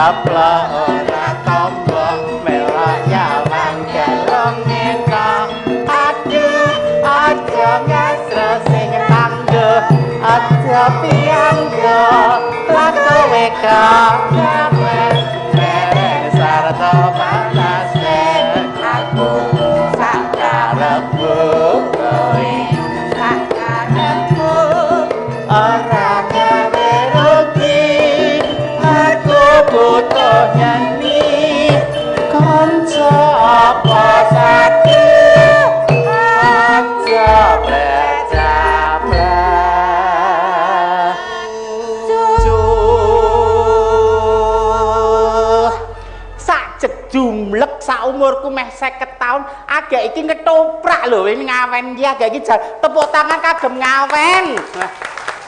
sapla ora tombo melok nyawang gelong neka aduh aja ngasro sing tangguh aja pianggo lan kowe kabeh mereng sarta panase aku sakarepku kowe sakarepku ora gawe rugi aku butuh nyanyi kanca apa sakit aja jumlek saumurku meh 50 tahun agak iki ketoprak lho ini ngawen iki agak iki tepuk tangan kagem ngawen.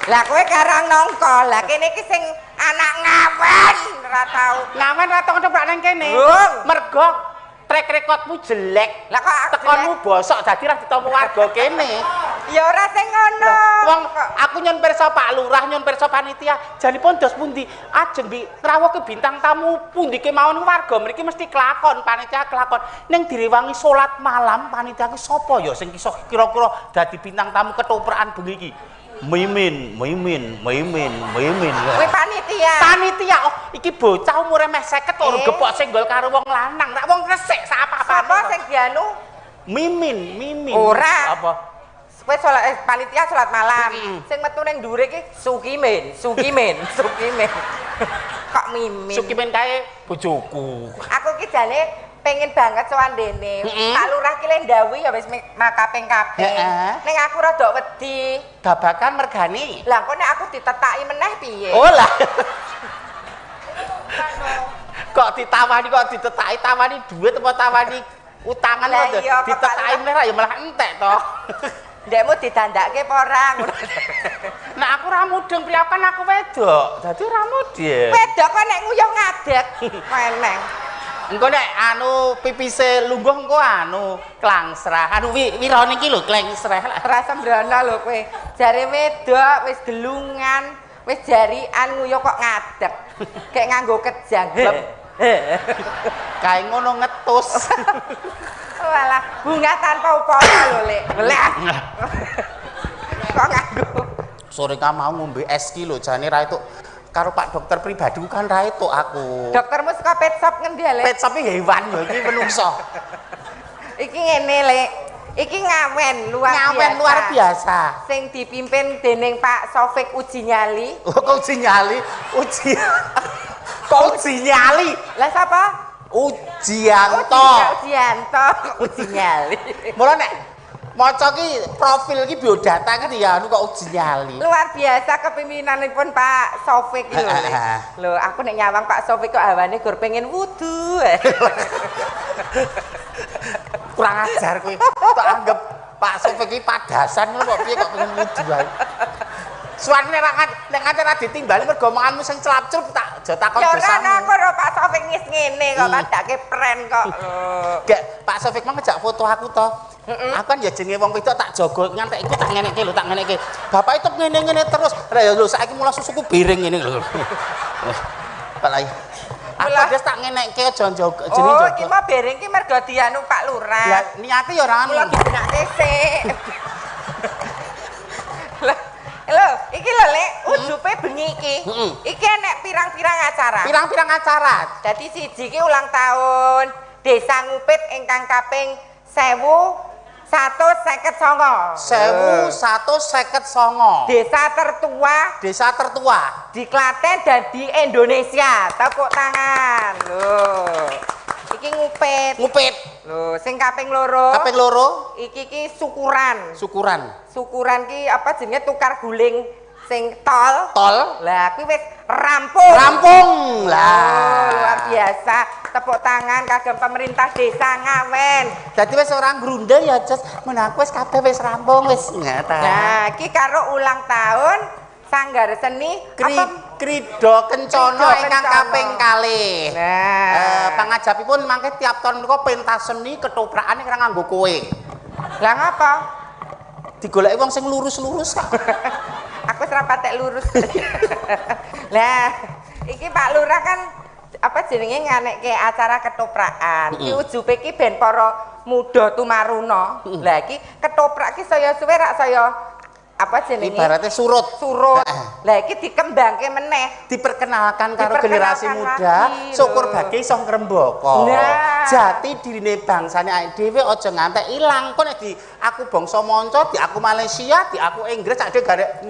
Lah kowe karang nongko, lah kene iki sing anak ngawen ora tau. Ngawen ora tau ketoprak nang kene. Mergo trek rekordmu jelek. Lah kok tekonmu bosok dadi ra ditampa warga kene. Ya ora sing ngono. Wong aku nyun pirsa Pak Lurah, nyun pirsa panitia, janipun dos pundi? Ajeng ngrawuhke bintang tamu pundi kemawon warga mriki mesti kelakon, panitia kelakon. Ning direwangi salat malam panitia ki sapa ya sing iso kira-kira dadi bintang tamu ketoprakan bengi iki? Mimin. Kowe panitia. Panitia. Oh, iki bocah umure meh 50 ora gepok senggol karo wong lanang. Rak wong resik sak apa-apa. Sapa sing dianu? Mimin. Ora. Apa? Kowe salat panitia salat malam. Sing metu ning dhuwure iki Sukimin. Kok Mimin? Sukimin kae bojoku. Aku ki jane pengen banget sowan dene. Pak Lurah ki le ndawuhi ya wis makaping-kaping. Ning aku rada wedi. Babakan mergani. Lah kok nek aku ditetaki meneh piye? Oh lah. Kok ditetaki tawani duit apa tawani utangan kok ditetaki meneh ra ya malah entek to. Ndekmu didandakke apa ora ngono. Nek aku ra mudeng priyakan aku wedok. Dadi ora mudeng. Wedok kok nek nguyuh ngadeg. Meneng. Engko nek anu pipise lungguh engko anu klangsrah. Anu wirane iki lho klangsrah. Ora sembrono lho kowe. Jare wedok wis gelungan, wis jarian nguyuh kok ngadeg. Kayak nganggo kejang. Kae ngono ngetus. Walah, bunga tanpa upaya lho, Lek. Lah. Kok nganggo. Sore ka mau ngombe es ki lho jane ra itu karo Pak dokter pribadi kan ra itu aku. Doktermu saka pet shop ngendi, Lek? Pet shop hewan lho iki menungso. Iki ngene, Lek. Iki ngawen luar biasa. Sing dipimpin dening Pak Sofik Uji Nyali. Oh, kok uji nyali? Kok uji nyali? Lah sapa? Ujianto. Uji Nyali. Mula nek maca ki profil ki biodata kan ya anu kok uji nyali. Luar biasa kepemimpinanipun Pak Sofik lho. Lho, aku nek nyawang Pak Sofik kok hawane gur pengen wudu. Kurang ajar kowe. Tak anggap Pak Sofik iki padasan lho kok piye kok pengen wudu ae. Suwane nek nganti ditimbali mergo omonganmu sing celap-celup tak aja takon dosamu. Ya ora aku karo Pak Sofik ngene kok tandake pren kok. Gek Pak Sofik mah ngejak foto aku to. Aku kan ya jenenge wong wedok tak jaga ngantek iku tak ngenekke lho tak ngenekke. Bapak itu ngene-ngene terus. Lah ya lho saiki mula susuku biring ngene lho. Pak Lai. Aku wis tak ngenekke aja njogo jenenge Oh, njogo. iki mah biring ki mergo dianu Pak Lurah. Lah niate ya ora anu. Kula digunakake sik. Lho, iki lho Lek, ujupe bengi iki. Iki enek pirang-pirang acara. Pirang-pirang acara. Dadi siji ki ulang tahun Desa Ngupit ingkang kaping 1159. 1159. Desa tertua di Klaten dan di Indonesia. Tepuk tangan. Loh. Iki Ngupit. Loh, sing kaping loro. Iki ki syukuran. Syukuran ki apa jenenge tukar guling sing tol. Lah kuwi wis rampung. Lah. Luar biasa. Tepuk tangan kagem pemerintah desa Ngawen. Dadi wis ora grundel ya, Jos. Men aku wis kabeh wis rampung wis. Nah, iki karo ulang tahun Sanggar Seni Krida Kencana ingkang kaping kalih. Nah, pangajapipun mangke tiap tahun menika pentas seni ketoprakane kira nganggo kowe. Lah ngapa? Digoleki wong sing lurus-lurus kok. Aku wis ra patek lurus. Lah, iki Pak Lurah kan apa jenenge nganekke acara ketoprakan. Ki ujube ki ben para muda tumaruna. Lah iki ketoprak ki saya suwe rak saya apa jenenge ibaratnya surut. Lah iki dikembangke meneh, diperkenalkan karo generasi muda, syukur bagi iso ngrembaka. Jati dirine bangsane awake dhewe aja ngantek ilang. Kok nek di aku bangsa manca, di aku Malaysia, di aku Inggris ade garek.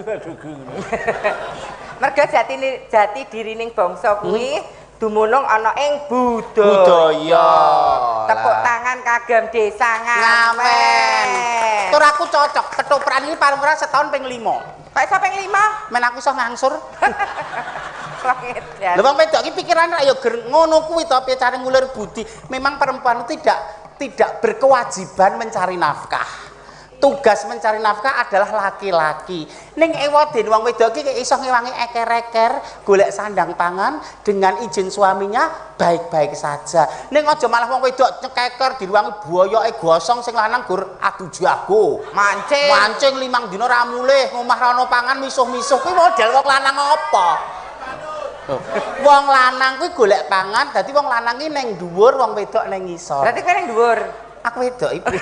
Mergo jati dirining bangsa kuwi dumunung ana ing budaya. Tepuk tangan kagem desa Ngawen. Tur aku cocok ketoprak iki paling ora setahun ping 5. Kok iso ping 5? Men aku iso ngangsur. Lha wong wedok iki pikirane ra ya ngono kuwi to piye cara ngulir budi. Memang perempuan itu tidak berkewajiban mencari nafkah. Tugas mencari nafkah adalah laki-laki. Ning ewadene wong wedok iki iso ngewangi eker-eker, golek sandang pangan dengan izin suaminya baik-baik saja. Ning aja malah wong wedok nyekeker diruangi buayake gosong sing lanang gur adu jago. Mancing 5 dina ra mulih, omah ra ono pangan misuh-misuh kuwi model wong lanang apa? Wong lanang kuwi golek pangan, dadi wong lanang iki ning dhuwur, wong wedok ning ngisor. Berarti kowe ning dhuwur. Aku wedok iki.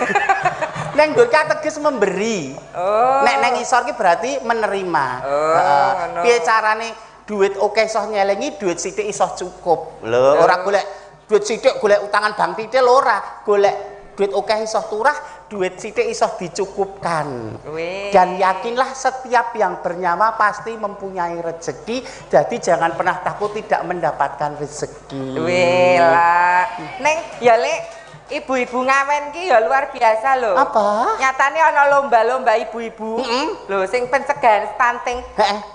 Neng dhuwur ki ateges memberi. Nek neng ngisor ki berarti menerima. Piye carane duit oke iso nyelengi, duit sithik iso cukup. Lho, ora golek duit sithik golek utangan bank titik lho ora. Golek duit oke iso turah, duit sithik iso dicukupkan. Dan yakinlah setiap yang bernyawa pasti mempunyai rezeki. Jadi jangan pernah takut tidak mendapatkan rezeki. Lah, neng ya Lek, ibu-ibu Ngawen ki ya luar biasa lho. Apa? Nyatane ana lomba-lomba ibu-ibu. Lho sing pencegahan stunting.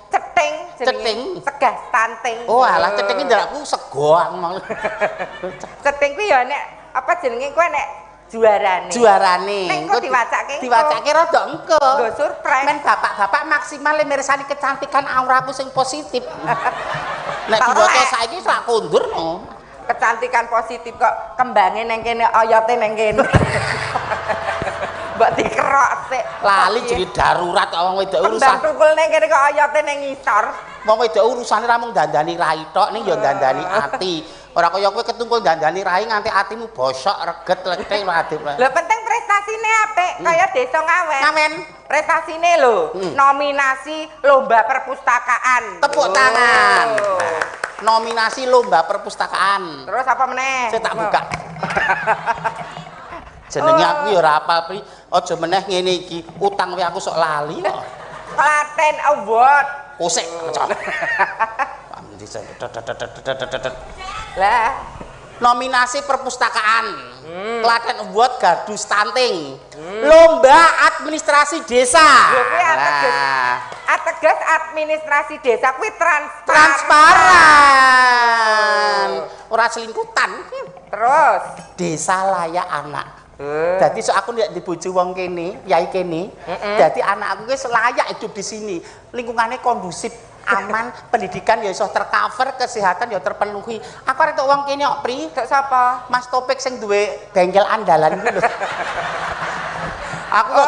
Ceting jenenge. Cegah stunting. Oh alah ceting iki ndakku sego mau. Ceting kuwi ya nek apa jenenge kowe nek juarane. Nek kok diwacake. Diwacake rada engko. Nggo surprise. Men bapak-bapak maksimal mirsani kecantikan auraku sing positif. Nek diwaca saiki sak kondur no. Kecantikan positif kok kembange neng kene oyote neng kene. Mbok dikerok sik. Lali jadi darurat wong wedok urusan. Kembang tukul neng kene kok oyote neng ngisor. Wong wedok urusane ra mung dandani rai tok ning ya dandani ati. Ora kaya kowe ketungkul dandani rai nganti atimu bosok reget lethe adip. Lho penting prestasine apik kaya desa Ngawen. Ngawen prestasine lho, nominasi lomba perpustakaan. Tepuk tangan. Nominasi lomba perpustakaan. Terus apa meneh? Saya tak buka. Jenenge aku ya ora apal pri. Aja meneh ngene iki. Utang wae aku sok lali kok. Klaten Award. Kosek. Lah, nominasi perpustakaan. Klaten Award gardu stunting. Lomba administrasi desa. Lho kuwi ateges administrasi desa kuwi transparan. Ora selingkutan. Terus desa layak anak. Dadi sok aku nek dibojo wong kene, yai kene. Dadi anakku wis layak hidup di sini. Lingkungannya kondusif, aman, pendidikan ya iso tercover, kesehatan ya terpenuhi. Aku arep tok wong kene kok, Pri. Tok sapa? Mas Topik sing duwe bengkel andalan kuwi lho. Aku kok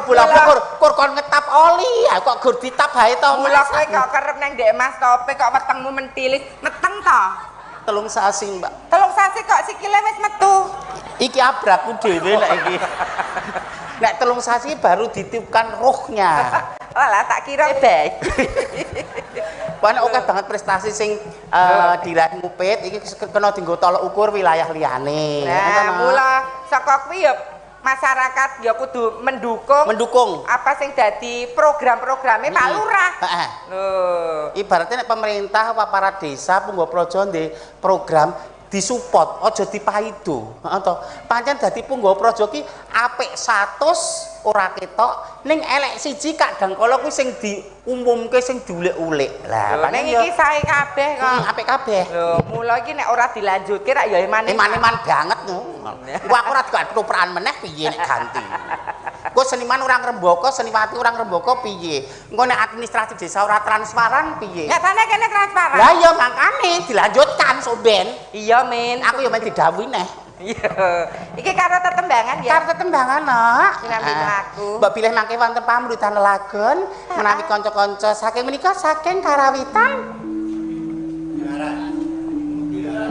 bola-bola kur kon ngetap oli, aku kok gur ditap bae to. Mula kowe kok kerep nang Ndek Mas Topik kok wetengmu mentilis, meteng to? 3 sasi, Mbak. 3 sasi kok sikile wis metu. Iki abraku dhewe nek iki. Nek 3 sasi baru ditiupkan rohnya. Walah tak kira baik. Wan oke banget prestasi sing diraih Mupit iki kena dienggo tolok ukur wilayah liyane. Nah, mula saka kuwi ya masyarakat ya kudu mendukung apa sing dadi program-programe Pak Lurah. Heeh. Lho, ibaratnya nek pemerintah apa para desa punggo projo ndek program disupport, aja dipaido. Heeh to. Pancen dadi punggo projo ki apik 100 ora ketok, ning elek siji kadang kala kuwi sing diumumke sing diulik-ulik. Lah, ning iki sae kabeh kok. Apik kabeh. Lho, mula iki nek ora dilanjutke rak ya eman-eman banget ngono. Ku aku ora ketoprak meneh piye nek ganti. Engko seniman ora ngrembaka, seniwati ora ngrembaka piye? Engko nek administrasi desa ora transparan piye? Nyatane kene transparan. Lah iya makane dilanjutkan soben. Iya, Min. Aku ya men didhawuhi neh. Iya. Iki karo tetembangan ya. Karo tetembangan, Nak. Sinambi aku. Mbak bilih mangke wonten pamrutan lelagon menawi kanca-kanca saking menika saking Karawitan.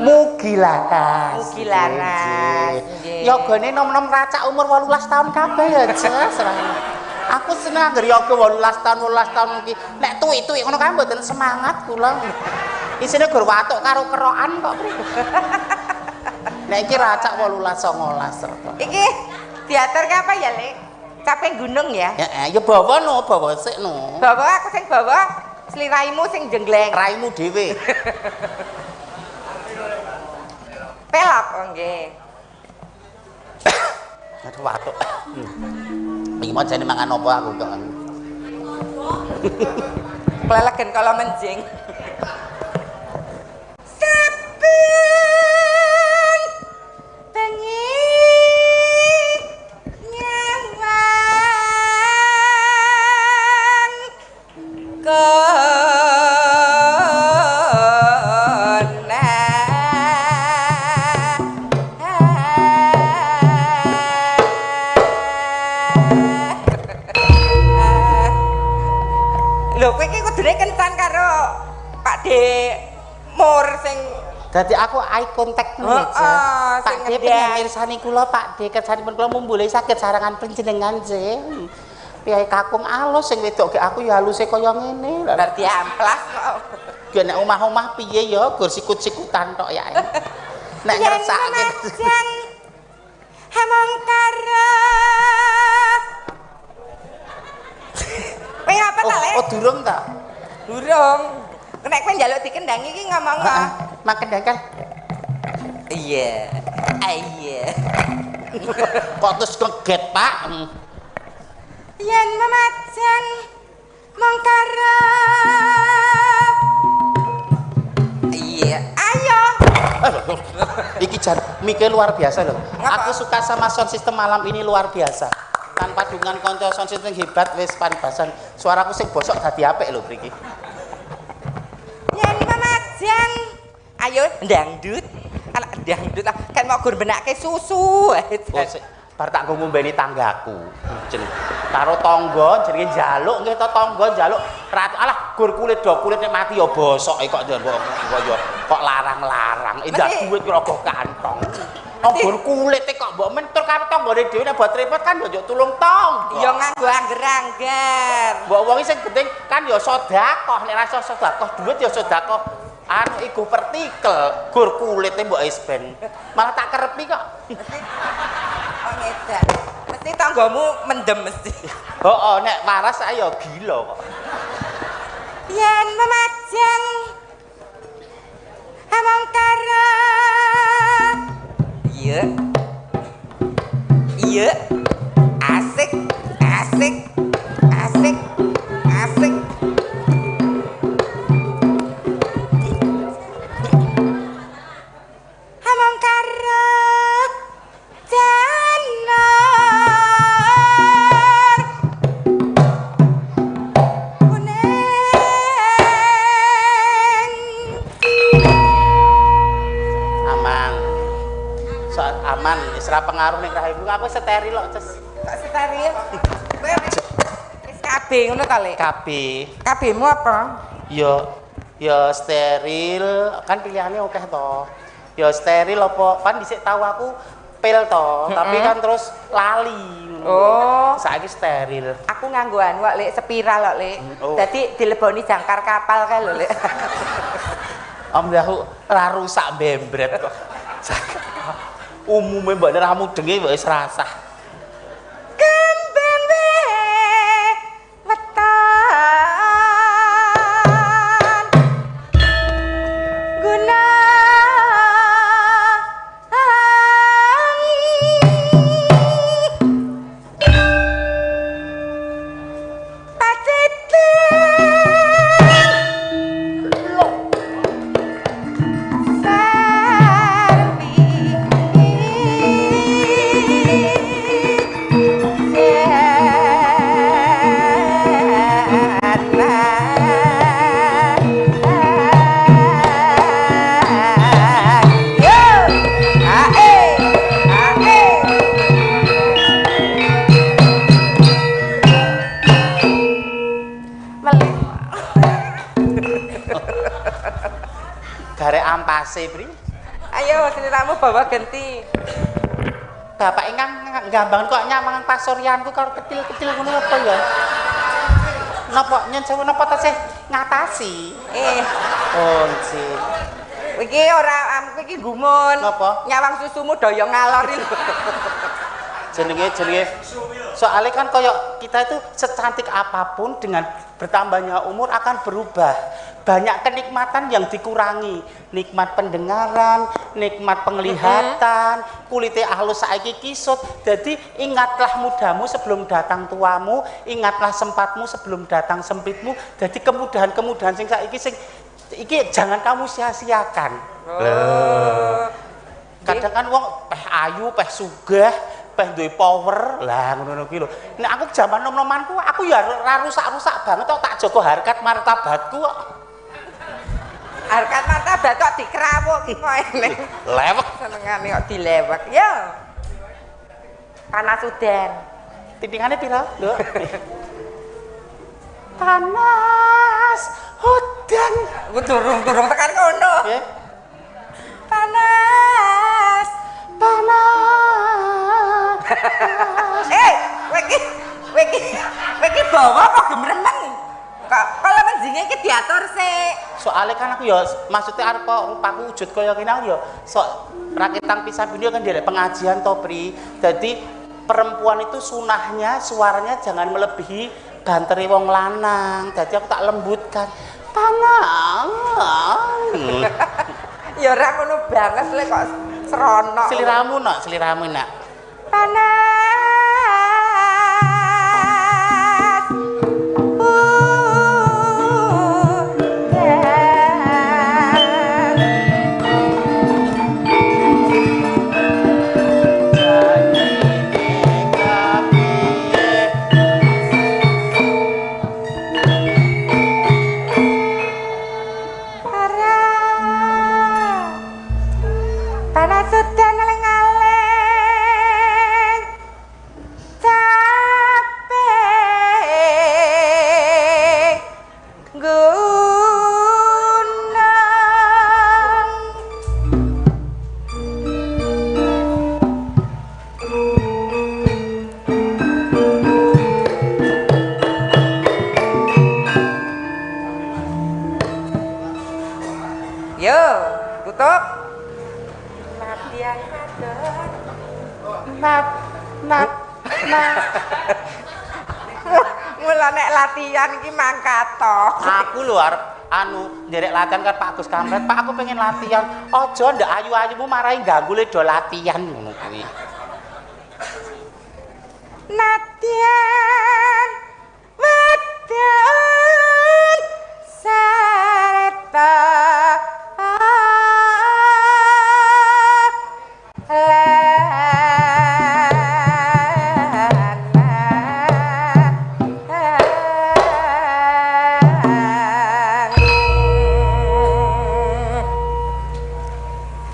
Mugi laras. Mugi laras. Yogane nom-nom racak umur 18 tahun kabeh ya, Jas. Aku seneng anggere yoga 18 tahun iki. Nek tuwik-tuwik ngono kae mboten semangat kula. Isine gur watuk karo kerokan kok. Nek iki racak 18 19. Iki diatur ke apa ya, Lek? Capek gunung ya? Heeh, ya bawa sik no. Bawa aku sing bawa, sliraimu sing jenggleng. Raimu dhewe. Pelak nggih. Aduh watuk. Iki mau jane mangan apa aku kok. Kelelegen kalau menjing. Dadi aku eye contact aja. Pak D pengen mirsani kula Pak D kersanipun kula mumbule saged sarangan panjenengan nggih. Piye kakung alus sing wedok ge aku ya haluse kaya ngene. Berarti amplas kok. Ge nek omah-omah piye ya gur sikut-sikutan tok ya. Nek ngersake hamangkara. Pengen apa ta, Lek? Oh, durung ta? Durung. Nek kowe njaluk dikendang iki ngomong makan kan? Iya. Iya. Kok terus keget, Pak? Yen memajan mangkara. Iya, ayo. Iki jan mikir luar biasa loh. Aku suka sama sound system malam ini luar biasa. Tanpa dukungan konco sound system hebat wis paribasan. Suaraku sing bosok dadi apik lho mriki. Yen memajan ayo dangdut. Anak dangdut kan mau gur benake susu. Bar tak nggo ngombeni tanggaku. Karo tangga jenenge njaluk nggih to tangga njaluk ratu. Alah gur kulit nek mati ya bosoke kok kok larang-larang. Endah duit rogoh kantong. Gur kulit kok mbok mentur karo tanggane dhewe nek buat repot kan yo tulung tangga. Ya nganggo angger-angger. Mbok wong sing penting kan ya sedekah nek ra sedekah duit ya sedekah. Anu iku partikel gur kulite mbok esben. Malah tak kerepi kok. Oh ngedan. Mesti tanggamu mendem mesti. Heeh, nek waras saya gila kok. Yen memajang hamangkara. Iya. Iya. Asik, asik, asik, asik. Hamangkara. Aman, isra pengaruh ning rahimu aku steril kok, Ces. Kok steril? Kowe wis KB ngono ta, Lek? KB. KB-mu apa? Ya steril, kan pilihannya akeh to. Ya steril apa? Pan dhisik tahu aku pil to, tapi kan terus lali ngono. Oh, saiki steril. Aku nganggo anu kok, Lek, spiral kok, Lek. Dadi dileboni jangkar kapal kae lho, Lek. Om aku ora rusak bembret kok. Umume mbok ramu denge wis rasah. Kembang wetan guna pacet genti. Bapak ingkang nggambangan kok nyamangan pasuryanku karo kecil-kecil ngono apa ya? Napa nyen sewu napa tasih ngatasi? Oh, nggih. Iki ora amku iki gumun. Napa? Nyawang susumu daya ngalor iki lho. Jenenge soalnya kan kayak kita itu secantik apapun dengan bertambahnya umur akan berubah. Banyak kenikmatan yang dikurangi, nikmat pendengaran, nikmat penglihatan, kulitnya halus saiki kisut. Jadi ingatlah mudamu sebelum datang tuamu, ingatlah sempatmu sebelum datang sempitmu. Jadi kemudahan-kemudahan sing saiki sing iki jangan kamu sia-siakan. Kadang kan wong peh ayu, peh sugih, peh duwe power lah ngono kuwi lho. Nek aku jaman nom-nomanku aku ya ora rusak-rusak banget kok tak jaga harkat martabatku kok. Harkat martabat kok dikrawuk ki kok eling. Lewek Senengane kok dilewek. Yo. Panas udan. Titingane pira, Nduk? Panas udan. Ku durung tekan kono. Nggih. Panas. Kowe iki bawa apa gemremeng? Kok kalau menjinge iki diatur sik. Soalnya kan aku ya maksudnya arep rupaku wujud kaya kene aku ya sok rakitang pisan video kan dari pengajian to Pri. Jadi perempuan itu sunahnya suaranya jangan melebihi banteri wong lanang. Jadi aku tak lembutkan. Panas. Ya ora ngono banget lek kok serono. Seliramu nak. Panas. Yo, tutup. Latihan nat. Mula nek latihan iki mangkat to. Aku lho arep nderek latihan kan Pak Agus Kamret. Pak aku pengen latihan. Aja ndak ayu-ayumu marahi ganggu le do latihan ngono kuwi. Latihan wedon sarta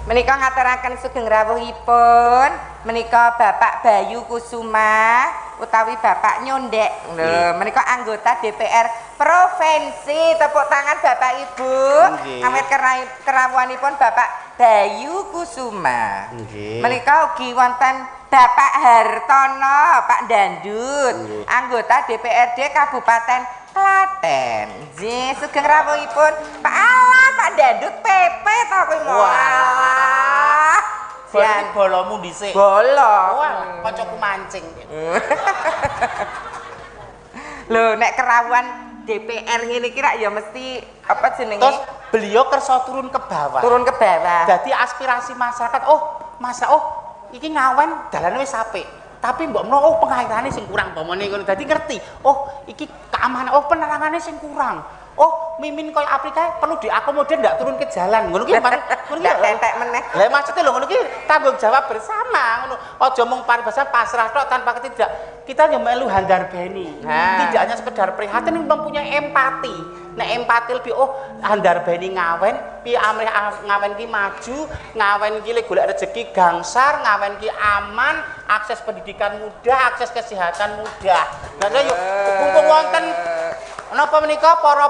menika ngaturaken sugeng rawuhipun menika Bapak Bayu Kusuma utawi Bapak Nyondek menika anggota DPR Provinsi. Tepuk tangan Bapak Ibu. Awit kerawuhanipun Bapak Bayu Kusuma. Menika ugi wonten Bapak Hartono Pak Dandut anggota DPRD Kabupaten Klaten. Nggih, sugeng rawuhipun Pak Allah Pak Dandut PP to kuwi mau. Wah. Sian bolomu dhisik. Bolo. Wah, kancaku mancing. Lho, nek kerawuhan DPR ngene iki rak ya mesti apa jenenge? Terus beliau kersa turun ke bawah. Turun ke bawah. Jadi aspirasi masyarakat, iki ngawen dalane wis apik. Tapi mbok menawa pengairane sing kurang pomone ngono. Dadi ngerti, iki keamanan, penerangane sing kurang. Mimin koyo Afrika perlu diakomodir ndak turun ke jalan. Ngono ki ngono ki entek meneh. Lah maksudnya lho ngono ki tanggung jawab bersama ngono. Aja mung paribasan pasrah tok tanpa tidak. Kita yang melu handarbeni. Tidak hanya sekedar prihatin, mempunyai empati. Nek empati lebih handarbeni ngawen, piye amrih ngawen ki maju, ngawen ki golek rezeki gangsar, ngawen ki aman, akses pendidikan mudah, akses kesehatan mudah. Nah yo mumpung wonten napa menika para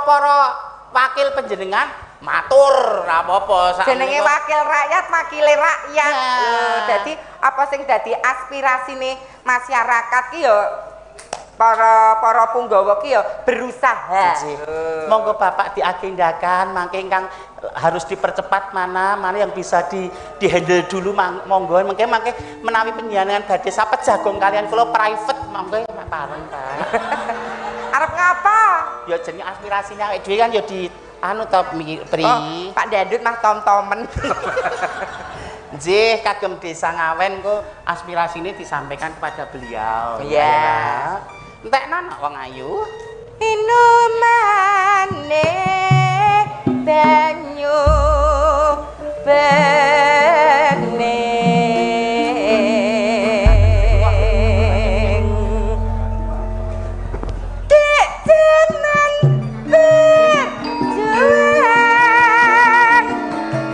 wakil panjenengan matur ora apa-apa. Jenenge wakil rakyat, wakile rakyat. Dadi apa sing dadi aspirasine masyarakat ki ya para punggawa ki ya berusaha. Monggo Bapak diagendakan mangke ingkang harus dipercepat mana yang bisa di-handle dulu monggo mangke menawi panjenengan badhe sapet jagung kalian kula private monggo pareng Pak. Arep ngapa? Ya jenenge aspirasinya awake dhewe kan ya di anu ta Pri. Oh, Pak Dandut mah tom-tomen. Nggih, kagem Desa Ngawen kok aspirasine disampaikan kepada beliau. Iya. Entekno nak wong ayu. Minumane banyu bening dik jaman berjuang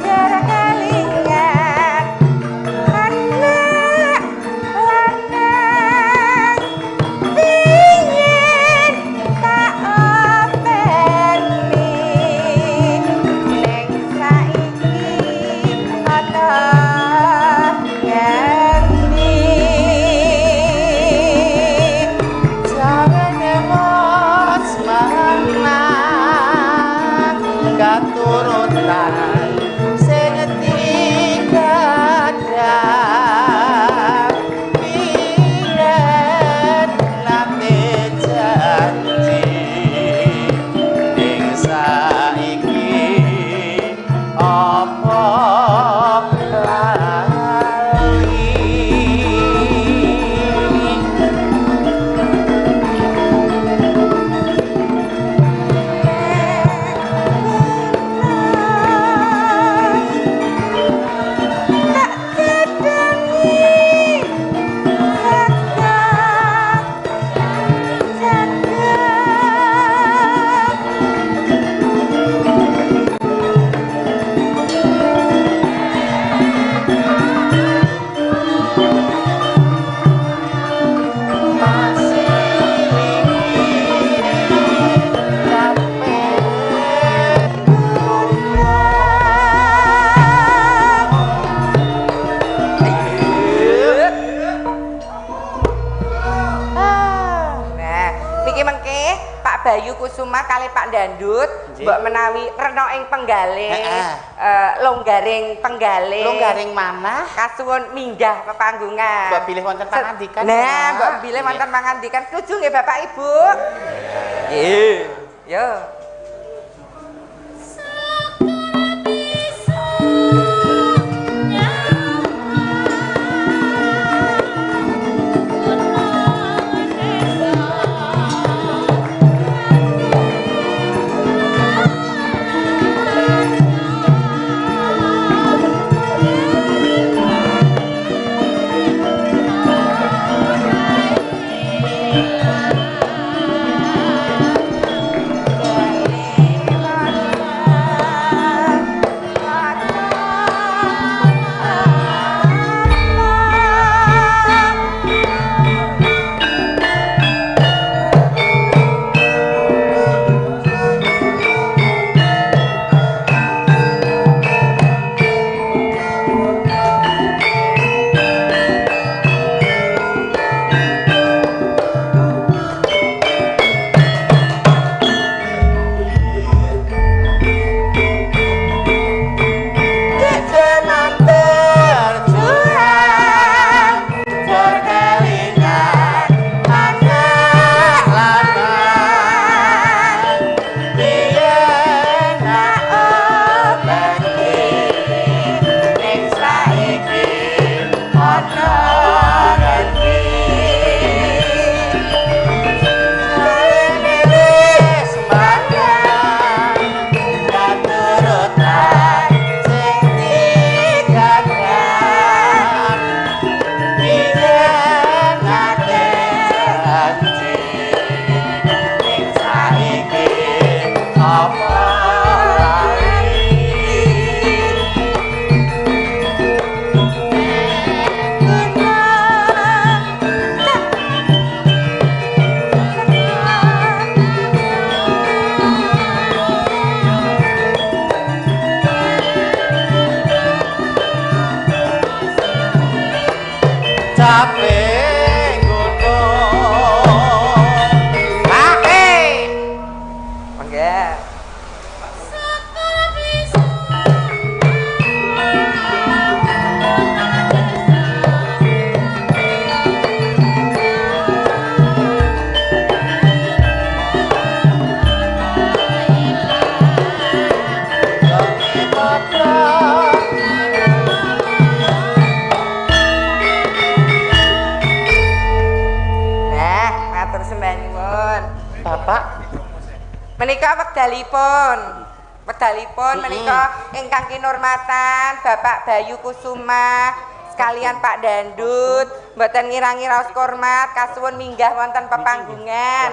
jarak kalingan anak lanang ingin tak openi neng saiki ana ngendi Jangan emos manang katurutan sing tigadang biyen nate janji ning saiki apa lali Nah, niki mengke Pak Bayu Kusuma kali Pak Dandut mbok menawi rena ing penggalih longgaring penggalih longgaring mana kasuwun minggah pepanggungan mbok pilih wonten pangandikan nah mbok pilih wonten pangandikan setuju nggih Bapak Ibu nggih yo capek ngono. Mangga. Bapak menika wekdalipun menika ingkang kinurmatan Bapak Bayu Kusuma sekalian Pak Dandut mboten ngirangi raos hormat kasuwun minggah wonten pepanggungan.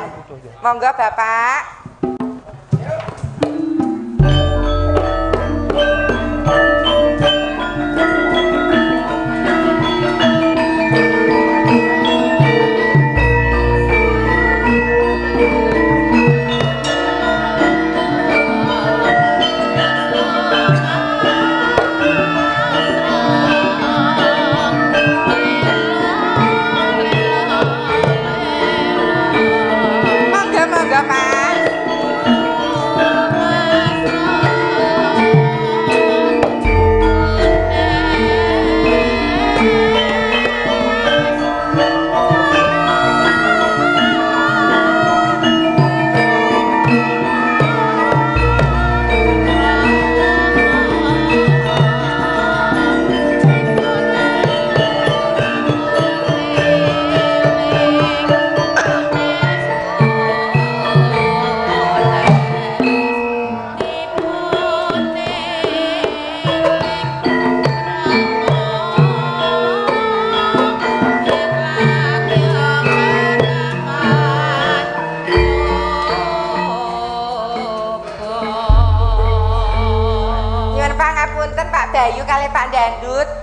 Monggo Bapak.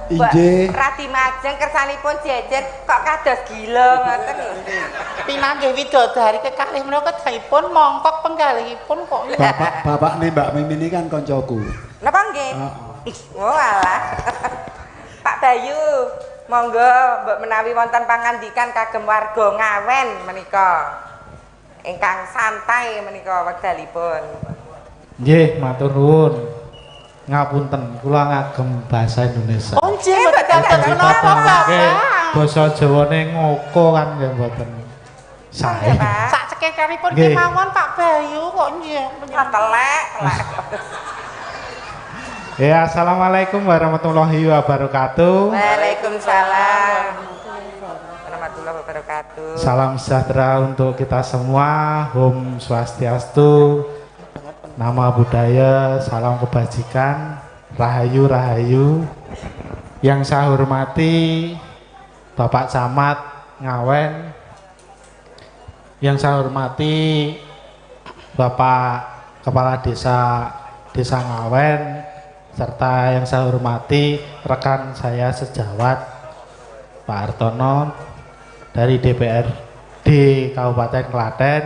Inggih. Rati Majeng kersanipun jejer kok kados gila ngoten. pinanggih widodari kekalih menika kedahipun mongkok penggalihipun kok. Bapak nih Mbak Mimin ini kan koncoku. Napa nggih? Oh alah. Pak Bayu, monggo mbok menawi wonten pangandikan kagem warga Ngawen menika. Ingkang santai menika wekdalipun. Nggih, matur nuwun. Ngapunten, kula ngagem basa Indonesia. Oh nggih, mboten menapa, Bapak. Basa Jawane ngoko kan nggih mboten. Sae. Sak cekekaripun kemawon Pak Bayu kok nggih. Telek. Ya, assalamualaikum warahmatullahi wabarakatuh. Waalaikumsalam warahmatullahi wabarakatuh. Salam sejahtera untuk kita semua. Om Swastiastu. Nama budaya, salam kebajikan, rahayu rahayu. Yang saya hormati Bapak Camat Ngawen, yang saya hormati Bapak Kepala Desa Ngawen, serta yang saya hormati rekan saya sejawat Pak Hartono dari DPRD Kabupaten Klaten.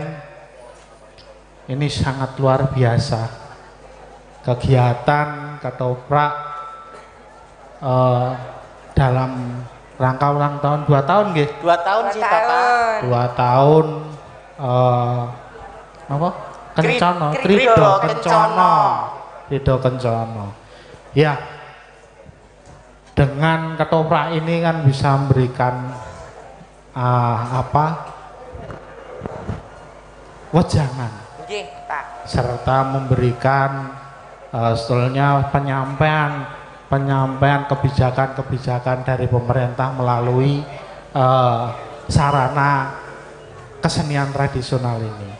Ini sangat luar biasa kegiatan ketoprak dalam rangka ulang tahun 2 tahun nggih. 2 tahun sih Bapak. 2 tahun apa? Kencana, Ridho Kencana. Ya. Dengan ketoprak ini kan bisa memberikan wejangan. Serta memberikan sebetulnya penyampaian kebijakan-kebijakan dari pemerintah melalui sarana kesenian tradisional ini.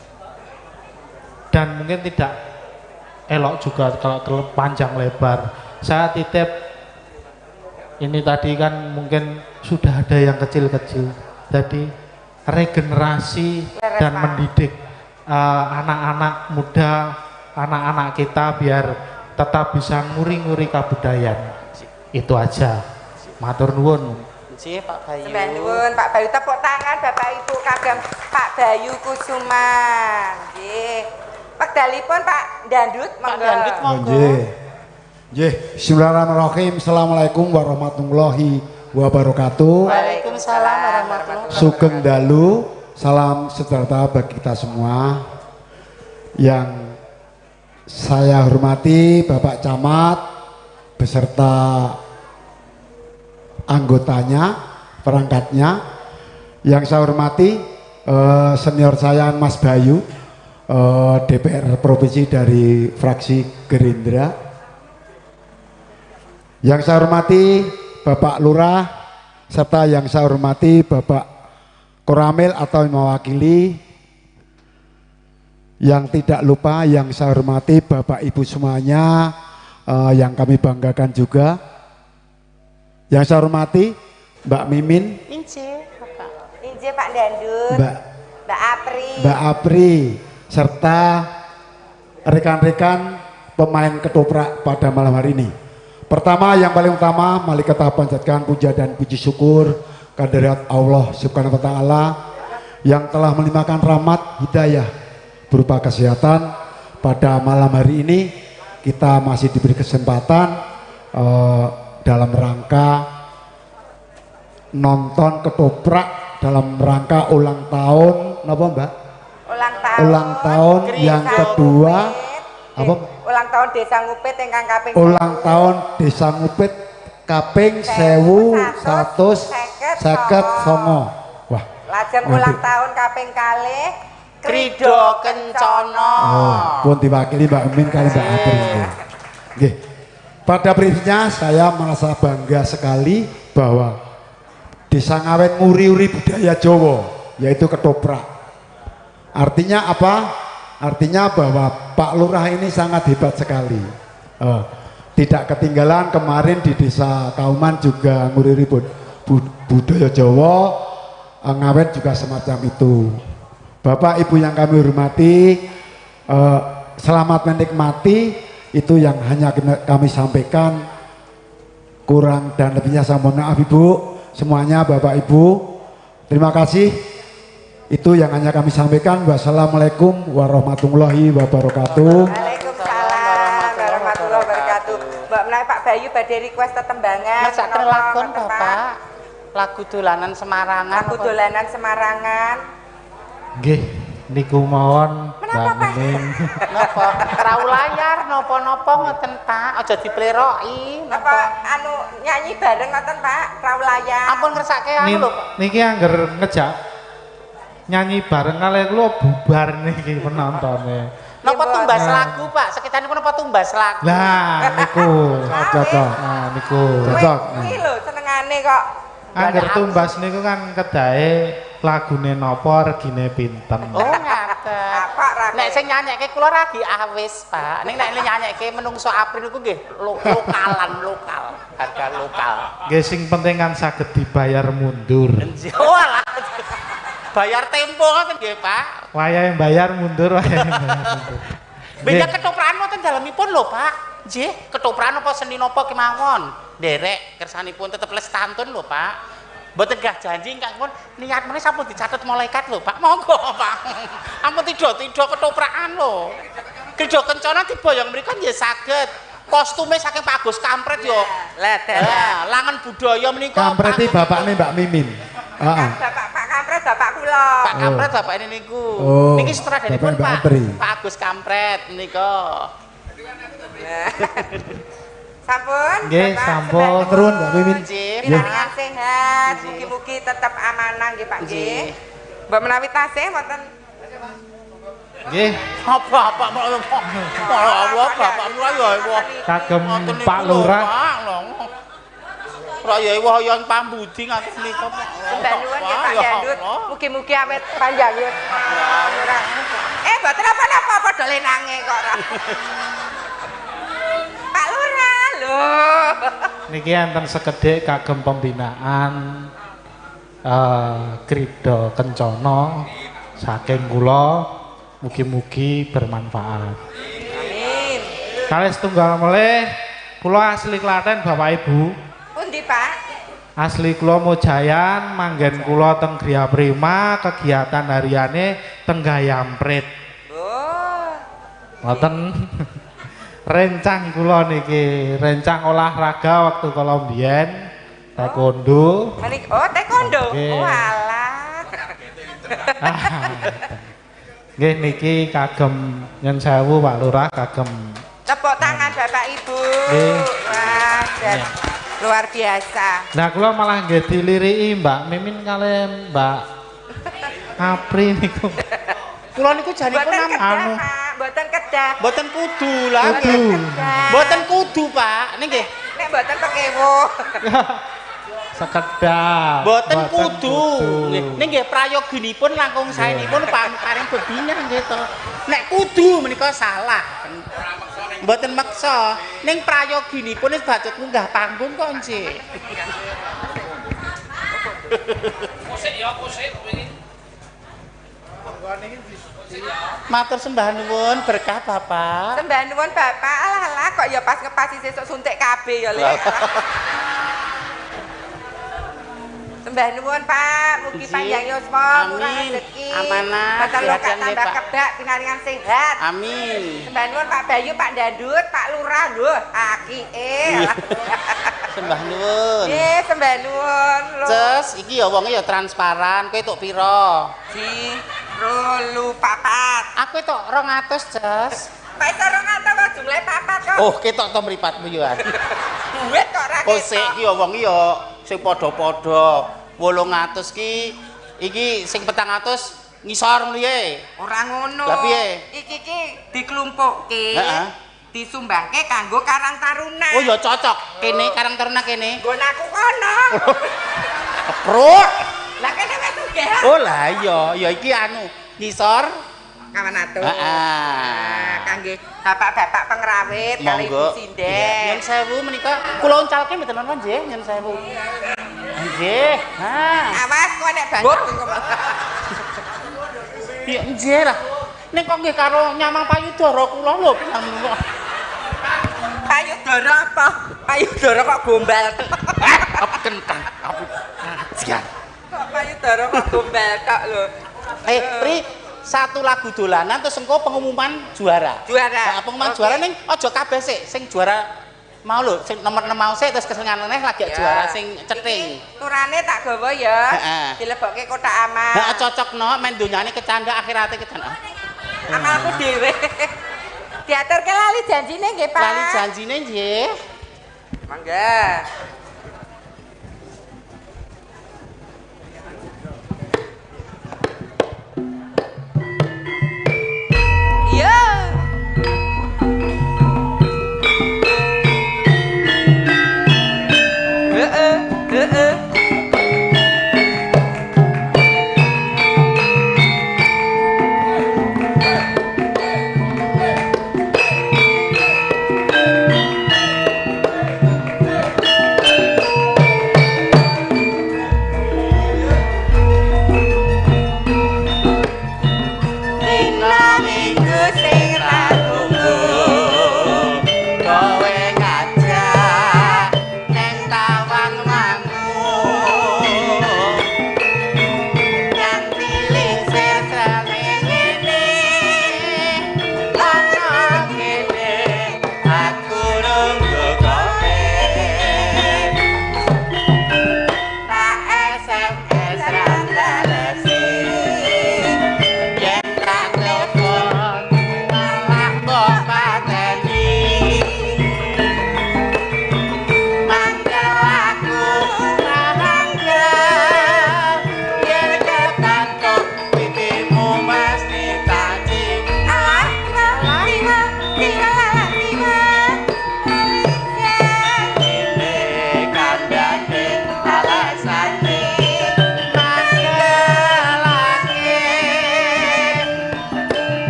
Dan mungkin tidak elok juga kalau panjang lebar. Saya titip ini tadi kan mungkin sudah ada yang kecil-kecil. Jadi regenerasi dan mendidik anak-anak muda, anak-anak kita biar tetap bisa nguri-nguri kabudayaan. Itu aja. Matur nuwun. Nggih Pak Bayu. Sembah nuwun Pak Bayu, tepuk tangan Bapak Ibu kagem Pak Bayu Kusuma. Nggih. Wekdalipun Pak Dandut monggo. Pak Dandut monggo. Nggih. Nggih, bismillahirrahmanirrahim. Assalamualaikum warahmatullahi wabarakatuh. Waalaikumsalam warahmatullahi wabarakatuh. Sugeng dalu, salam sejahtera bagi kita semua. Yang saya hormati Bapak Camat beserta anggotanya, perangkatnya. Yang saya hormati senior saya Mas Bayu, DPR Provinsi dari fraksi Gerindra. Yang saya hormati Bapak Lurah, serta yang saya hormati Bapak Koramil atau yang mewakili. Yang tidak lupa yang saya hormati Bapak Ibu semuanya, yang kami banggakan juga. Yang saya hormati Mbak Mimin, Inje Pak Dandut, Mbak Apri, serta rekan-rekan pemain ketoprak pada malam hari ini. Pertama, yang paling utama, mari kita panjatkan puja dan puji syukur kehadirat Allah Subhanahu wa Ta'ala yang telah melimpahkan rahmat hidayah berupa kesehatan pada malam hari ini. Kita masih diberi kesempatan dalam rangka nonton ketoprak dalam rangka ulang tahun, apa Mbak? Ulang tahun yang kedua, apa? Ulang tahun Desa Ngupit ingkang kaping. Ulang tahun Desa Ngupit kaping 1159. Wah. Lajeng ulang tahun kaping kalih Krido Kencana. Oh, pun diwakili Mbak Mimin kali Mbak Apri. Nggih. Pada prinsipnya saya merasa bangga sekali bahwa Desa Ngawen nguri-uri budaya Jawa, yaitu ketoprak. Artinya apa? Artinya bahwa Pak Lurah ini sangat hebat sekali. Tidak ketinggalan kemarin di Desa Kauman juga nguri-uri budaya Jawa, Ngawen juga semacam itu. Bapak Ibu yang kami hormati, selamat menikmati. Itu yang hanya kami sampaikan. Kurang dan lebihnya saya mohon maaf Ibu. Semuanya Bapak Ibu, terima kasih. Itu yang hanya kami sampaikan. Wassalamualaikum warahmatullahi wabarakatuh. Waalaikumsalam warahmatullahi wabarakatuh. Mbak menawi Pak Bayu badhe request tetembangan. Masakan lagu Bapak. Lagu dolanan Semarangan. Lagu dolanan Semarangan. Nggih, niku mawon Mbak Mimin. Napa? Rau layar napa-napa ngoten Pak, aja dipleroki. Napa anu nyanyi bareng ngoten Pak, rau layar. Ampun ngersake anu lho. Niki angger ngejak nyanyi bareng kali kula bubar niki penontonnya. Napa tumbas lagu Pak? Sekitaripun napa tumbas lagu? Lah niku. Cocok. Nah niku. Cocok. Kuwi lho senengane kok. Angger tumbas niku kan kedahe lagune napa regine pinten. Oh ngaten. Pak ra. Nek sing nyanyekke kula ragi awis Pak. Ning nek nyanyekke menungso April niku nggih lokalan, lokal, harga lokal. Nggih sing penting kan saged dibayar mundur. Walah. Bayar tempo ngoten nggih Pak. Wayahe bayar mundur, wayahe bayar mundur. Beda ketoprakan wonten dalemipun lho Pak. Nggih, ketoprakan apa seni napa kemawon. Nderek kersanipun tetep lestantun lho Pak. Mboten gah janji ingkang pun niat meneh sampun dicatet malaikat lho Pak. Monggo Pak. Ampun tido-tido ketoprakan lho. Krido Kencana diboyong mriku nggih saged. Kostume saking Pak Agus Kampret yo. Lah, langen budaya menika. Kampret iki bapakne Mbak Mimin. Heeh. Pak Kampret bapak kula. Pak Kampret bapak ini niku. Oh, Niki sutradaripun Bapak Pak. Apri. Pak Agus Kampret menika. Sampun? Nggih, Bapak, sampun. sebat Terun Mbak Mimin. Nggih. Pinangan sehat, mugi-mugi tetap amanah nggih Pak nggih. Mbak menawi tasih wonten Nggih, Bapak Allah bapak ayo kagem Pak Lurah. Raya wayan pambudi ngaten menika Pak. Mbak nuwun nggih Pak Dandut. Mugi-mugi awet panjang ya. Mboten apa-apa padha lenange kok ora. Pak Lurah lho. Niki enten sekedhik kagem pembinaan Krido Kencana saking kula. Mugi-mugi bermanfaat. Amin. Kalih setunggal melih kula asli Klaten Bapak Ibu. Pundi Pak? Asli kula Mojayan, manggen kula teng Gria Prima, kegiatan hariane teng Gayamprit. Oh. Ngoten. Rencang kula niki, rencang olahraga waktu kala mbiyen taekwondo. Oh, taekwondo. Nggih. Oh, alah. Nggih niki kagem nyun sewu Pak Lurah kagem Tepuk tangan Bapak Ibu. Nggih. Wah, luar biasa. Nah, kula malah nggih diliriki Mbak Mimin kalian Mbak Apri niku. Kula niku janipun Mboten kedah, anu. Pak. Mboten kedah. mboten kudu lah. Kudu. Mboten kudu, Pak. Nggih. Nek mboten pekewo. Sekedap. Mboten kudu. Ning nggih prayoginipun langkung saenipun paring bebina nggih to. Nek kudu menika salah. Mboten maksa. Ning prayoginipun wis bacot munggah panggung kok nggih. Kusik ya kusik wingi. Matur sembah nuwun berkah Bapak. Sembah nuwun Bapak. Alah kok ya pas ngepasi sesuk suntik kabeh ya Lek. Sembah nuwun Pak, mugi panjang yuswa, murah rezeki. Amanah, Boten lokak sehat-sehat, tambah Pak. kebak, pinaringan sehat. Amin. Sembah nuwun Pak Bayu, Pak Dandut, Pak Lurah lho, akike. Sembah nuwun. Nggih, sembah nuwun. Ces, iki ya wonge ya transparan. Kowe tok pira? Di rolu papat. Aku tok 200, Ces. Pak iso 200 wae jumlahe papat kok. Oh, ketok to mripatmu yo. Duit kok ra Oh, sik iki ya wong ya sing padha-padha. 800 ki iki sing 400 ngisor mliye. Ora ngono. Lah piye? Iki diklumpukke. Heeh. Disumbangke kanggo Karang Taruna. Oh ya cocok. Kene Karang Taruna kene. Nggon aku kono. Prut. Lah kene wis sugih. Oh lah iya, ya iki anu ngisor. Kawan atur. Heeh. Kangge bapak-bapak pengrawit kali Ibu Monggo. Sindek. Nyun sewu menika kula uncalke mboten nonton nggih, nyun sewu. Nggih. Ha. Awas kok nek banget. Ya nggih lah. Ning kok nggih karo nyamang payudara kula lho pinangun. Payudara apa? Payudara kok gombal. Apa kentang? Apa kajian? Kok payudara kok gombal tok lho. Pri satu lagu dolanan terus engko pengumuman juara. Juara. Nah, pengumuman Oke. juara ning aja kabeh sik, sing juara mau lho, sing nomor 6 mau sik terus kesengan neh lagi Ya. juara sing ceting. Iki turane tak gawa ya. Heeh. Dilebokke kotak amal. Heeh cocokno men donyane kecanda akhirate kecanda. Amalku dhewe. Diaturke lali janjine nggih, Pak. Lali janjine nggih. Mangga. Iya. Heeh.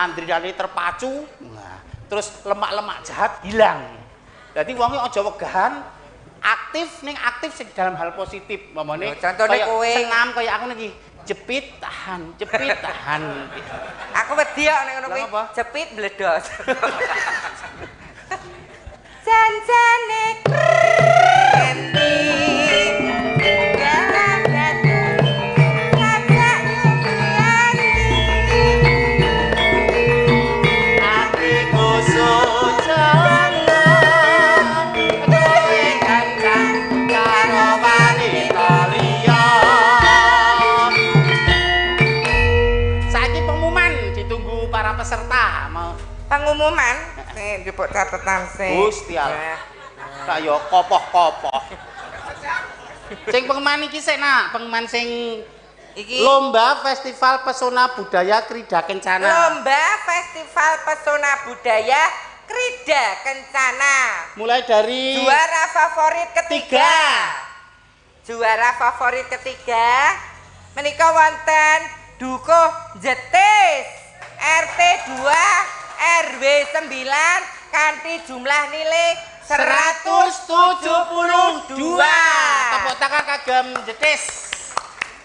mandrinane terpacu. Nah, terus lemak-lemak jahat hilang. Jadi wonge aja wegahan, aktif sing dalam hal positif. Mamane contohnya kowe senam kaya aku niki. Jepit tahan. Aku wedi kok nek ngono kuwi. Jepit bledos. Janjane krenti. Peserta mau pengumuman nih dipuk catatan sih Gusti Allah kaya kopoh-kopoh sing pengumuman iki sik nak pengumuman sing iki lomba festival pesona budaya Krida Kencana lomba festival pesona budaya Krida Kencana mulai dari juara favorit ketiga menika wonten Dukuh Jetis RT 2 RW 9 kanthi jumlah nilai 172. Tepuk tangan kagem Jetis.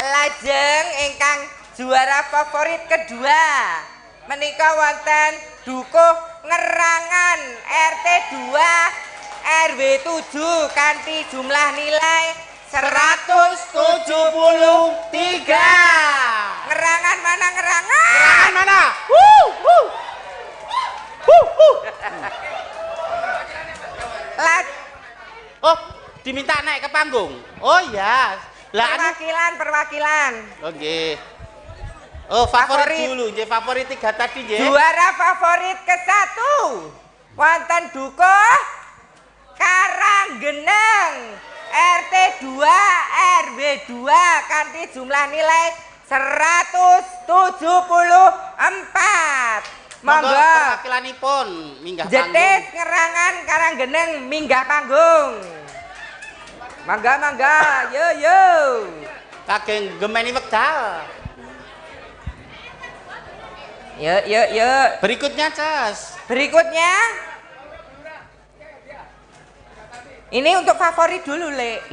Lajeng ingkang juara favorit kedua menika wonten Dukuh Ngerangan RT 2 RW 7 kanthi jumlah nilai 173. Ngerangan mana ngerangan? Ngerangan mana? Oh, diminta naik ke panggung. Oh iya. Perwakilan. Oke. Oh, favorit dulu, nggih favorit 3 tadi nggih. Juara favorit ke-1 wonten Dukuh Karanggeneng RT 2 RW 2 kanthi jumlah nilai 174. Monggo perwakilanipun minggah panggung. Jetis Ngerangan Karanggeneng minggah panggung. Mangga yo. Kageng gemeni wekdal. Yo. Berikutnya, Cas. Ini untuk favorit dulu, Lek.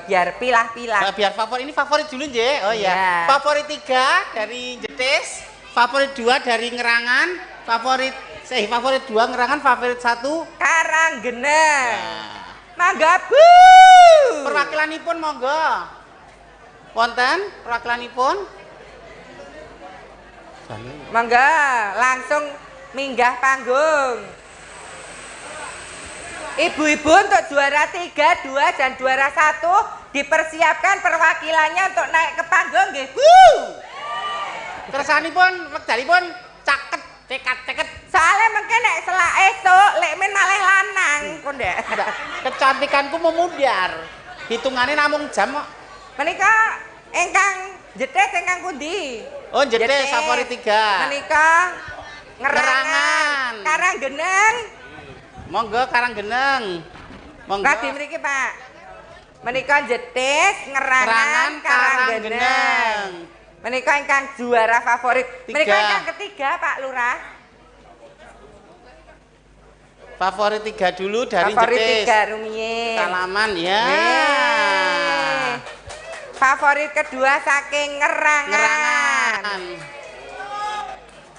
Biar pilah-pilah. Biar favorit ini favorit dulu, nggih. Oh iya. Favorit 3 dari Jetis, favorit 2 dari Ngerangan, favorit 2 Ngerangan, favorit 1 Karanggeneng. Mangga, Bu. Perwakilanipun monggo. Wonten perwakilanipun? Mangga, langsung minggah panggung. Ibu-ibu untuk juara 3, 2 dan juara 1 dipersiapkan perwakilannya untuk naik ke panggung nggih, Bu. Kersanipun wekdalipun caket, ceket. Soalnya mungkin nek selak esuk lek men malih lanang kok ndek. Kecantikanku memudar. Hitungannya namung jam kok. Menika ingkang Jetis ingkang pundi? Oh, Jetis favorit 3. Menika Ngerangan. Karanggeneng. Monggo Karanggeneng. Monggo. Radi mriki, Pak. Menika Jetis Ngerangan Karanggeneng. Menika ingkang juara favorit. Menika ingkang ketiga, Pak Lurah. Favorit 3 dulu dari favorit Jetis. Favorit 3 rumiyin. Salaman ya. Favorit kedua saking Ngerangan.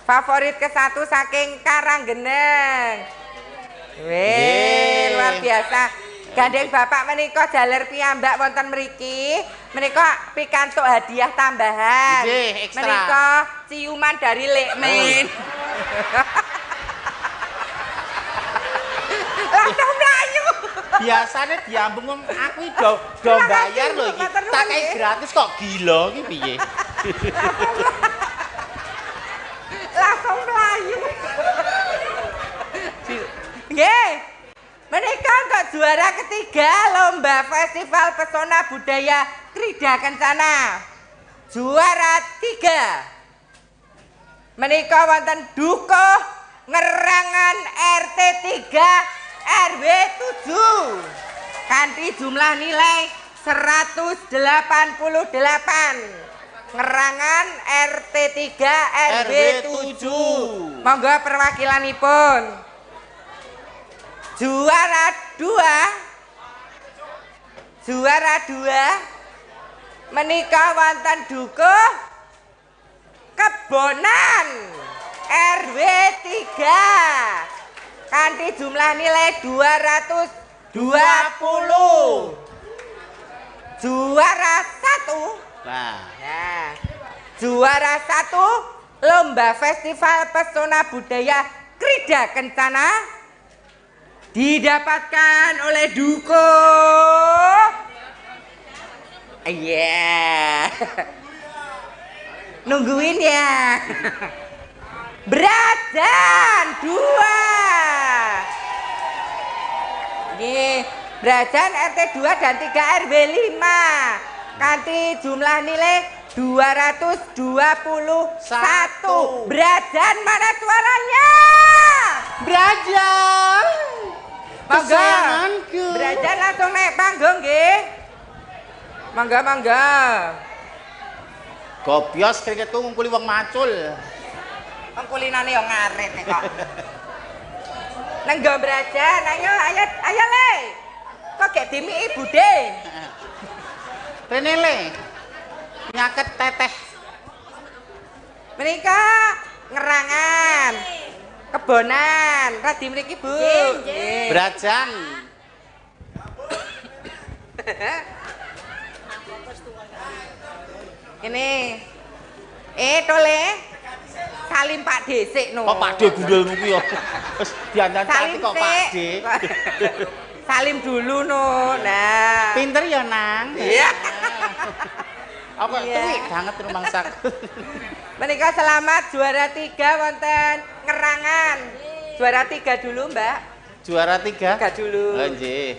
Favorit ke-1 saking Karanggeneng. Wih, luar biasa. Gandeng Bapak menika jaler piyambak wonten mriki. Menika pikantuk hadiah tambahan. Ekstra. Menika ciuman dari Lekmin. Langsung mlayu. Biasanya diambung aku do bayar lho iki. Tak kei gratis kok gila iki piye? Langsung mlayu. Nggih. Menika untuk juara ketiga lomba festival pesona budaya Krida Kencana. Juara 3. Menika wonten Dukuh Ngerangan RT 3 RW 7. Kanthi jumlah nilai 188. Ngerangan RT 3 RW 7. Monggo perwakilanipun. Juara 2 menika wonten dukuh Kebonan RW 3 kanthi jumlah nilai 220. Juara 1. Nah, juara 1 lomba festival pesona budaya Krida Kencana didapatkan oleh dukuh nungguin ya. Brajan 2. Nggih, Brajan RT 2 dan 3 RW 5 kanthi jumlah nilai 221. Brajan mana suaranya? Brajan. Kesayanganku. Brajan langsung naik panggung nggih. Mangga. Gobios kriketku ngumpuli wong macul. Kulinane yo ngaret nek kok. Nenggo Brajan, ayo le. Kok gek dimiki Bude? Rene le. Nyaket teteh. Menika ngerangan. Kebonan, radi mriki Bu. Nggih. Brajan. Ini. Tole. Salim Pak D sik no. Kok Pak D gundul ngono ya. Wis diandan cantik kok Pak D. Salim dulu no. Nah. Pinter ya Nang. Iya. Apa tuwi banget rumangsak. Menika selamat juara 3 wonten ngerangan. Juara 3 dulu, Mbak. Juara 3? 3 dulu. Oh nggih.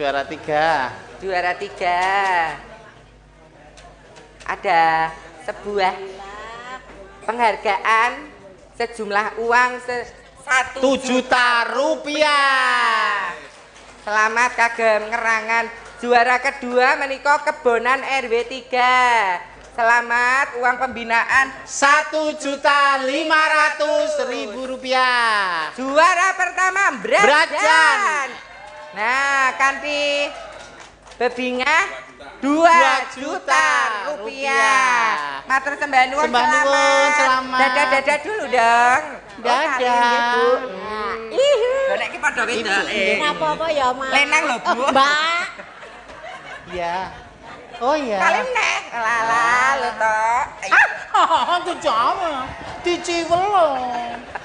Juara 3. Juara 3. Ada sebuah penghargaan sejumlah uang 1 juta rupiah. Selamat kagem ngerangan. Juara kedua menika Kebonan RW 3. Selamat uang pembinaan 1.500.000 rupiah. Juara pertama Brajan. Nah, kanthi bebingah 2 juta rupiah. Matur sembah nuwun selamat. Dadah dulu dong. Dadah. Lha nek iki padha wedoke. Napa-apa ya, Mas. Lenang lho, Bu. Mbak. Iya. Oh iya. Salim nek. Lala lho tok. Dijawab. Diciwel lho.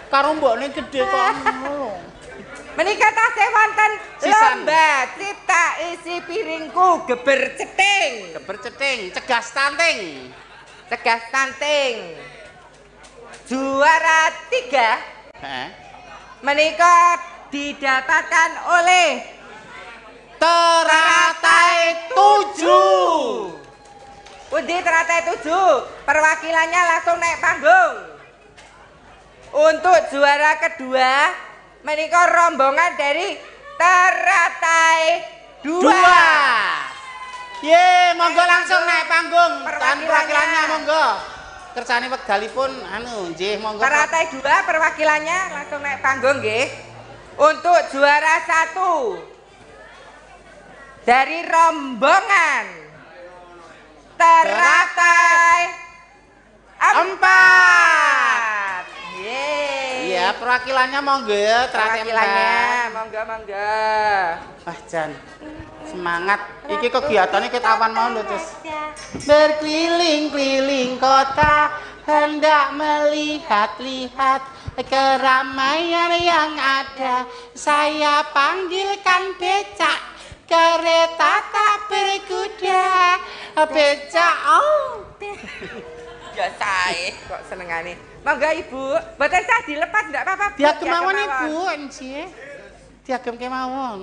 Karo mbokne gedhe kok ngono. Menika tasih wonten lomba cipta isi piringku geber ceting. Geber ceting, cegah stunting. Cegah stunting. Juara 3. Menika didapatkan oleh Teratai 7. Pundi Teratai 7? Perwakilannya langsung naik panggung. Untuk juara kedua menika rombongan dari Teratai 2. Ye, monggo langsung naik panggung. Perwakilannya monggo. Kersane wekdalipun anu nggih monggo. Teratai 2 perwakilannya langsung naik panggung nggih. Untuk juara 1 dari rombongan Teratai 4. Iya, perwakilannya monggo ya, Teratai 4. Perwakilannya monggo. Wah, Jan. Semangat. Iki kegiatannya ketahuan mau lho, Cis. Berkeliling-keliling kota hendak melihat-lihat keramaian yang ada. Saya panggilkan becak, kereta tak berkuda, becak. Oh. Ya sae kok senengane. Monggo Ibu, mboten sah dilepas ndak apa-apa. Bu. Diagem mawon Ibu, nggih. Diagem kemawon.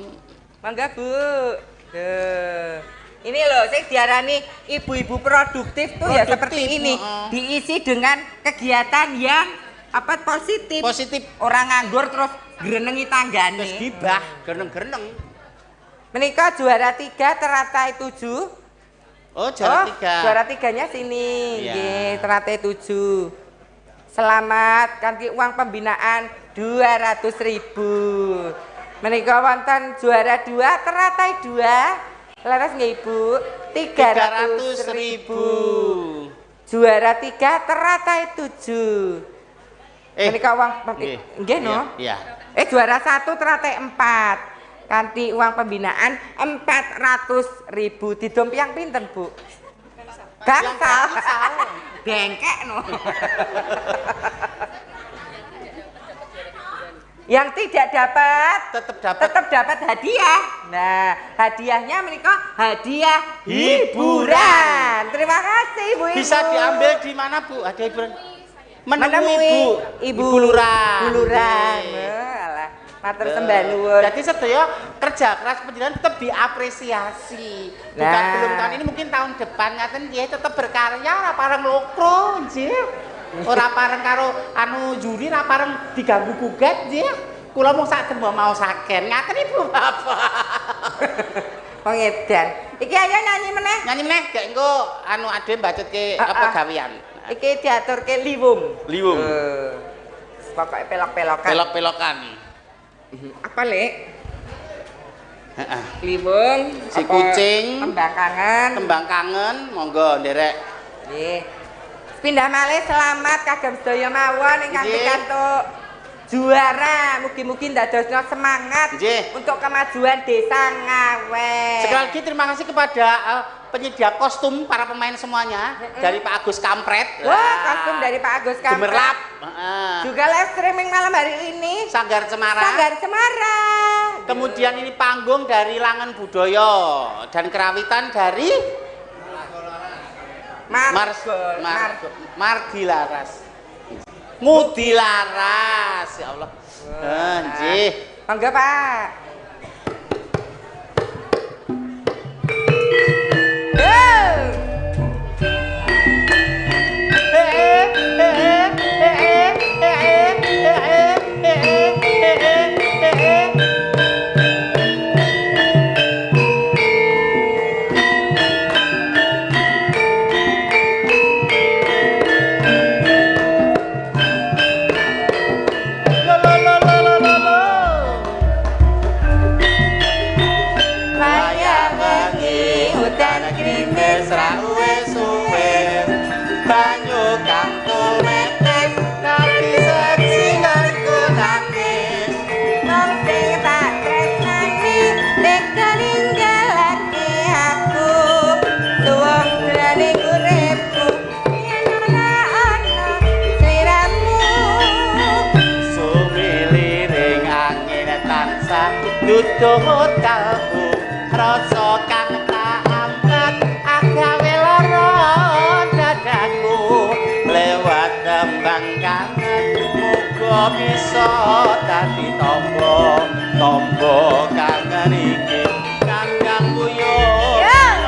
Monggo Bu. Ini loh, saya diarani ibu-ibu produktif tuh ya seperti ini. Diisi dengan kegiatan yang apa positif. Positif. Orang nganggur terus grenengi tanggane. Terus gibah, greneng-greneng. Menika juara 3 Teratai 7. Oh, juara 3. Juara 3-nya sini. Iya. Nggih, teratai 7. Selamat kanthi uang pembinaan 200.000. Menika wonten juara 2 teratai 2. Leres nggih Ibu? 300.000. Juara 3 teratai 7. Menika uang nggih no? Iya. Juara 1 teratai 4. Kanthi uang pembinaan 400.000. Didom yang pinten, Bu? Gangsal. Bengkek no. Yang tidak dapat tetap dapat hadiah. Nah, hadiahnya menika hadiah hiburan. Terima kasih Bu Ibu. Bisa diambil di mana Bu? Hadiah hiburan. Menemui Ibu Lurah. Alah, matur sembah nuwun. Jadi sedaya kerja keras penjenengan tetap diapresiasi. Bukan Nah. belum tahun ini, mungkin tahun depan ngaten nggih tetap berkarya ora pareng lokro nggih. Ora pareng karo anu juri, ora pareng diganggu gugat nggih. Kula mung sak dembo mau saken. Ngaten Ibu Bapak. Wong edan. Iki ayo nyanyi meneh. Nyanyi meneh gak engko anu ade mbacutke apa gawean. Iki diaturke liwung. Liwung. Pokoke pelok-pelokan. Pelok-pelokan. Apa, Lek? Heeh. Liwung, Si kucing, kembang kangen. kembang kangen, monggo nderek. Nggih. Pindah malih selamat kagem sedaya mawon ingkang Nggih. pikantuk juara. Mugi-mugi ndadosna semangat Nggih. untuk kemajuan Desa Ngawen. Sekali lagi terima kasih kepada penyedia kostum para pemain semuanya dari Pak Agus Kampret. Wah, kostum dari Pak Agus Kampret. Gemerlap. Juga live streaming malam hari ini. Sanggar Cemara. Sanggar Cemara. Kemudian ini panggung dari Langen Budaya dan kerawitan dari Mardilaras. Mudilaras, ya Allah. Nggih. Monggo Pak. Dudut kalbu rasa kang tak ampat agawe lara dadaku lewat tembang kangen muga bisa dadi tombo kangen iki kandang buyut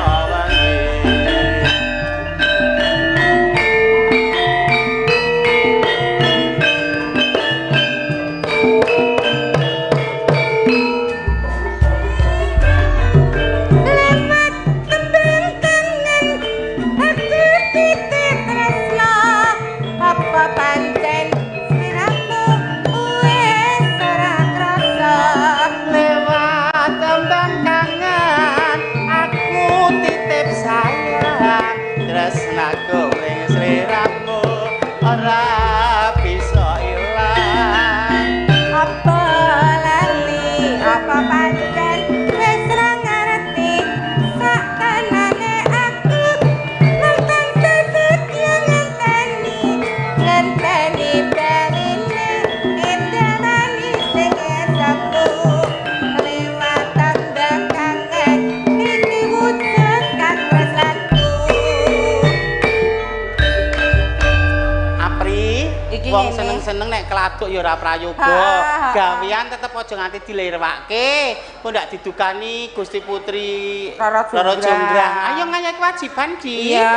wong seneng-seneng nek keladuk ya ora prayoga. Gawean tetep aja nganti dilirwake. Kok ndak didukani Gusti Putri Rara Jonggrang. Ayo nganya kewajiban, Di. Iya.